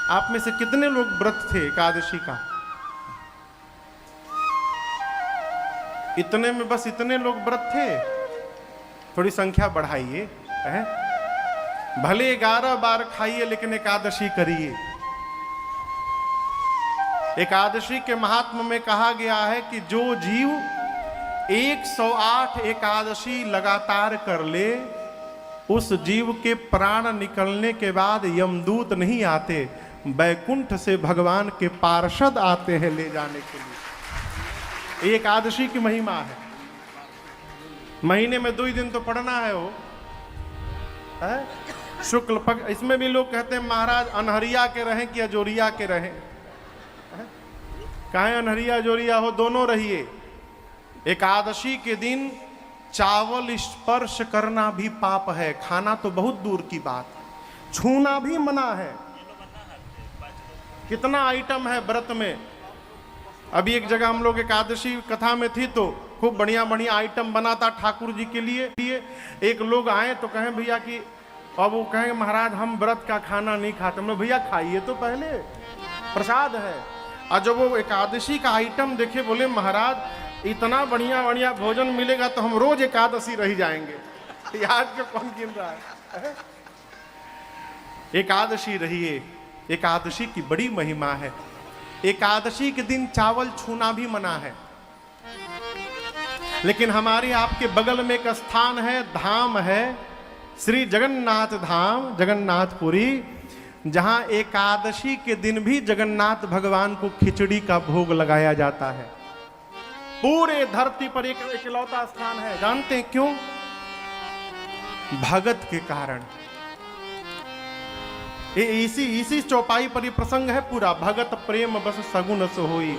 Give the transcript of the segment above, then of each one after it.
आप में से कितने लोग व्रत थे एकादशी का? इतने में बस इतने लोग व्रत थे? थोड़ी संख्या बढ़ाइए। भले 11 बार खाइए लेकिन एकादशी करिए। एकादशी के महात्म में कहा गया है कि जो जीव 108 एकादशी लगातार कर ले, उस जीव के प्राण निकलने के बाद यमदूत नहीं आते, बैकुंठ से भगवान के पार्षद आते हैं ले जाने के लिए। एकादशी की महिमा है। महीने में 2 ही दिन तो पढ़ना है वो है? शुक्ल पक्ष। इसमें भी लोग कहते हैं महाराज अनहरिया के रहें कि अजोरिया के रहें। काहे अनहरिया अजोरिया हो, दोनों रहिए। एकादशी के दिन चावल स्पर्श करना भी पाप है, खाना तो बहुत दूर की बात, छूना भी मना है। कितना आइटम है व्रत में। अभी एक जगह हम लोग एकादशी कथा में थी तो खूब बढ़िया बढ़िया आइटम बना था ठाकुर जी के लिए। एक लोग आए तो कहें भैया कि, अब वो कहेंगे महाराज हम व्रत का खाना नहीं खाते। हम लोग भैया खाइए तो पहले, प्रसाद है। और जब वो एकादशी का आइटम देखे बोले महाराज इतना बढ़िया बढ़िया भोजन मिलेगा तो हम रोज एकादशी रह जाएंगे। आज के कौन गिन रहा है? एकादशी रहिए। एकादशी की बड़ी महिमा है। एकादशी के दिन चावल छूना भी मना है। लेकिन हमारे आपके बगल में एक स्थान है, धाम है, श्री जगन्नाथ धाम, जगन्नाथपुरी, जहां एकादशी के दिन भी जगन्नाथ भगवान को खिचड़ी का भोग लगाया जाता है। पूरे धरती पर एक इकलौता स्थान है। जानते हैं क्यों? भगत के कारण। इसी चौपाई पर ये प्रसंग है पूरा। भगत प्रेम बस सगुन सो होई।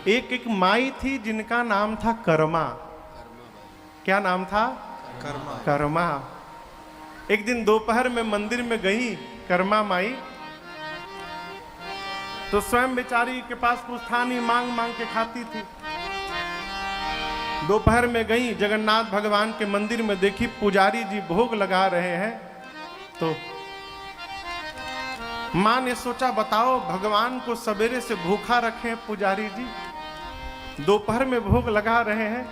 एक माई थी जिनका नाम था कर्मा। क्या नाम था? कर्मा। एक दिन दोपहर में मंदिर में गई कर्मा माई, तो स्वयं बेचारी के पास कुछ था नहीं, मांग मांग के खाती थी। दोपहर में गई जगन्नाथ भगवान के मंदिर में, देखी पुजारी जी भोग लगा रहे हैं। तो मां ने सोचा बताओ भगवान को सवेरे से भूखा रखे पुजारी जी, दोपहर में भोग लगा रहे हैं।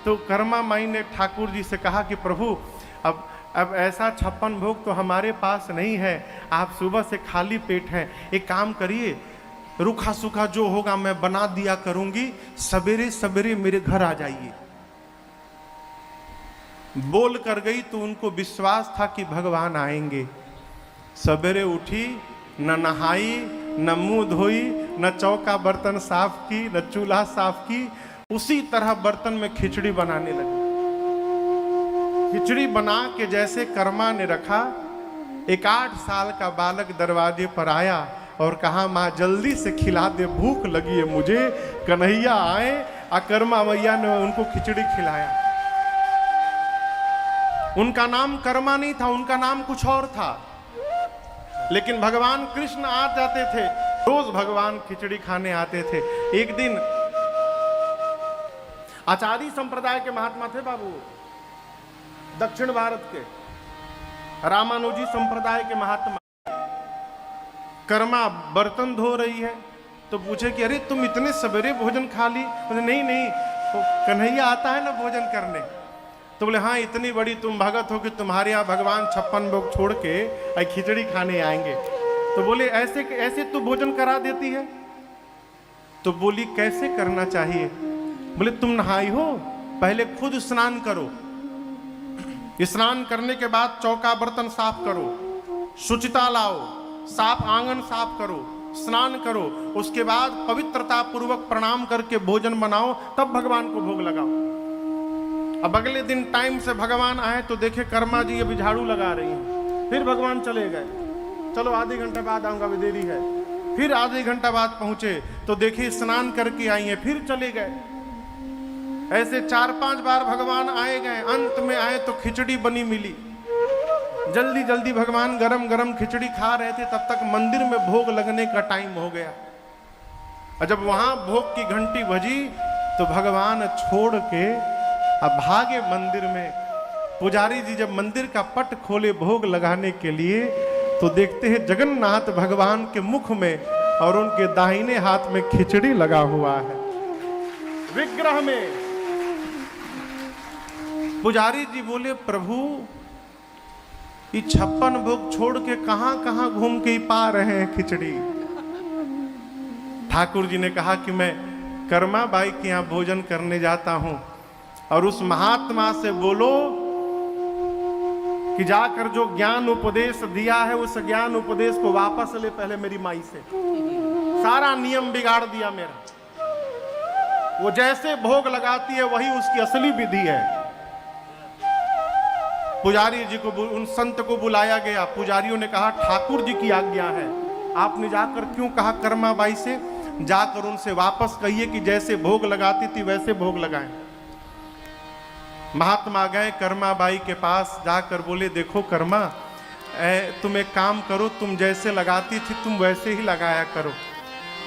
तो कर्मा माई ने ठाकुर जी से कहा कि प्रभु अब ऐसा 56 भोग तो हमारे पास नहीं है, आप सुबह से खाली पेट हैं, एक काम करिए रूखा सूखा जो होगा मैं बना दिया करूंगी, सवेरे सवेरे मेरे घर आ जाइए। बोल कर गई तो उनको विश्वास था कि भगवान आएंगे। सवेरे उठी, न नहाई, न मुंह धोई, न चौका बर्तन साफ की, न चूल्हा साफ की, उसी तरह बर्तन में खिचड़ी बनाने लगी। खिचड़ी बना के जैसे कर्मा ने रखा, एक 8 साल का बालक दरवाजे पर आया और कहा माँ जल्दी से खिला दे, भूख लगी है मुझे। कन्हैया आए और कर्मा मैया ने उनको खिचड़ी खिलाया। उनका नाम कर्मा नहीं था, उनका नाम कुछ और था, लेकिन भगवान कृष्ण आ जाते थे, रोज भगवान खिचड़ी खाने आते थे। एक दिन आचार्य संप्रदाय के महात्मा थे बाबू, दक्षिण भारत के रामानुजी संप्रदाय के महात्मा। कर्मा बर्तन धो रही है तो पूछे कि अरे तुम इतने सवेरे भोजन खा ली? नहीं नहीं, तो कन्हैया आता है ना भोजन करने। तो बोले हाँ इतनी बड़ी तुम भगत हो कि तुम्हारे यहाँ भगवान 56 भोग छोड़ के खिचड़ी खाने आएंगे। तो बोले ऐसे ऐसे तू भोजन करा देती है? तो बोली कैसे करना चाहिए? बोले तुम नहाई हो, पहले खुद स्नान करो, स्नान करने के बाद चौका बर्तन साफ करो, शुचिता लाओ, साफ आंगन साफ करो, स्नान करो, उसके बाद पवित्रता पूर्वक प्रणाम करके भोजन बनाओ, तब भगवान को भोग लगाओ। अब अगले दिन टाइम से भगवान आए तो देखे कर्मा जी अभी झाड़ू लगा रही हैं। फिर भगवान चले गए, चलो आधे घंटे बाद आऊंगा, अभी देरी है। फिर आधे घंटा बाद पहुंचे तो देखिए स्नान करके आई हैं, फिर चले गए। ऐसे 4-5 बार भगवान आए गए, अंत में आए तो खिचड़ी बनी मिली। जल्दी जल्दी भगवान गरम गरम खिचड़ी खा रहे थे, तब तक मंदिर में भोग लगने का टाइम हो गया। और जब वहां भोग की घंटी बजी तो भगवान छोड़ के अब भागे मंदिर में। पुजारी जी जब मंदिर का पट खोले भोग लगाने के लिए तो तो देखते हैं जगन्नाथ भगवान के मुख में और उनके दाहिने हाथ में खिचड़ी लगा हुआ है विग्रह में। पुजारी जी बोले, प्रभु ये 56 भोग छोड़ के कहां कहां घूम के ही पा रहे हैं खिचड़ी। ठाकुर जी ने कहा कि मैं कर्मा बाई के यहां भोजन करने जाता हूं, और उस महात्मा से बोलो कि जाकर जो ज्ञान उपदेश दिया है उस ज्ञान उपदेश को वापस ले पहले मेरी माई से। सारा नियम बिगाड़ दिया मेरा। वो जैसे भोग लगाती है वही उसकी असली विधि है। पुजारी जी को, उन संत को बुलाया गया। पुजारियों ने कहा ठाकुर जी की आज्ञा है, आपने जाकर क्यों कहा कर्मा बाई से? जाकर उनसे वापस कहिए कि जैसे भोग लगाती थी वैसे भोग लगाएं। महात्मा गए कर्मा बाई के पास, जाकर बोले, देखो कर्मा, तुम एक काम करो, तुम जैसे लगाती थी तुम वैसे ही लगाया करो।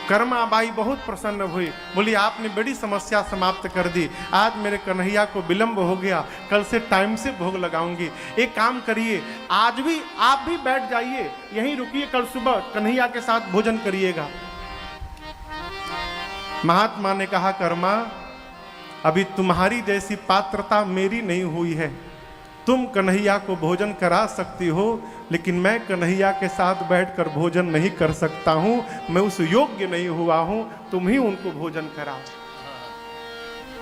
कर्मा बाई बहुत प्रसन्न हुई, बोली आपने बड़ी समस्या समाप्त कर दी। आज मेरे कन्हैया को विलंब हो गया, कल से टाइम से भोग लगाऊंगी। एक काम करिए, आज भी आप भी बैठ जाइए, यहीं रुकिए, कल सुबह कन्हैया के साथ भोजन करिएगा। महात्मा ने कहा, कर्मा अभी तुम्हारी जैसी पात्रता मेरी नहीं हुई है। तुम कन्हैया को भोजन करा सकती हो, लेकिन मैं कन्हैया के साथ बैठकर भोजन नहीं कर सकता हूं, मैं उस योग्य नहीं हुआ हूं, तुम ही उनको भोजन कराओ।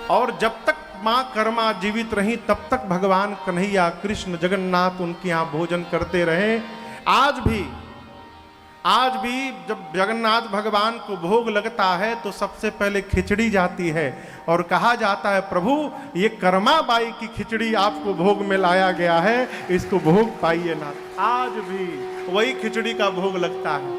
और जब तक मां कर्मा जीवित रही तब तक भगवान कन्हैया कृष्ण जगन्नाथ उनके यहां भोजन करते रहे। आज भी जब जगन्नाथ भगवान को भोग लगता है तो सबसे पहले खिचड़ी जाती है और कहा जाता है, प्रभु ये कर्मा बाई की खिचड़ी आपको भोग में लाया गया है, इसको भोग पाइए ना। आज भी वही खिचड़ी का भोग लगता है।